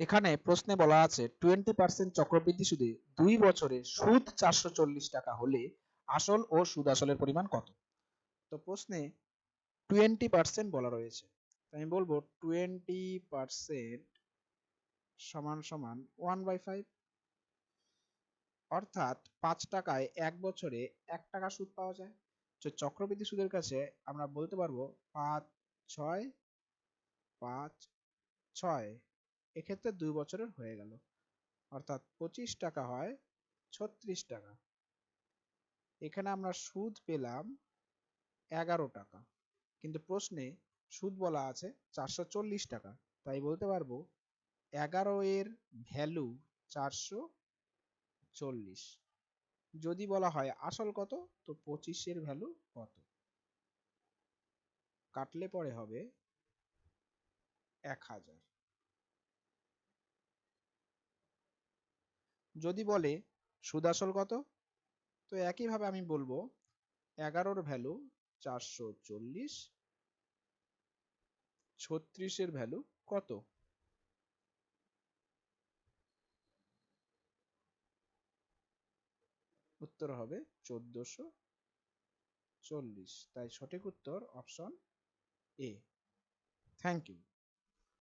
এখানে প্রশ্নে বলা আছে 20% চক্রবৃদ্ধি সুদে 2 বছরে সুদ 440 টাকা হলে আসল ও সুদ আসলের পরিমাণ কত? তো প্রশ্নে 20% বলা রয়েছে, আমি বলবো 20% সমান সমান 1/5, অর্থাৎ 5 টাকায় 1 বছরে 1 টাকা সুদ পাওয়া যায়। তো চক্রবৃদ্ধি সুদের কাছে আমরা বলতে পারবো 5 6 5 6, এক্ষেত্রে 2 বছরের হয়ে গেল, অর্থাৎ 25 টাকা হয় 36 টাকা। এখানে আমরা সুদ পেলাম 11 টাকা, কিন্তু প্রশ্নে সুদ বলা আছে 440 টাকা, তাই বলতে পারবো 11 এর ভ্যালু 440। যদি বলা হয় আসল কত, তো 25 এর ভ্যালু কত? কাটলে পরে হবে 1000। যদি বলে সুদ আসল কত, তো একইভাবে আমি বলবো 11 এর ভ্যালু 440, 36 এর ভ্যালু কত? উত্তর হবে 1440, তাই সঠিক উত্তর অপশন এ। Thank you.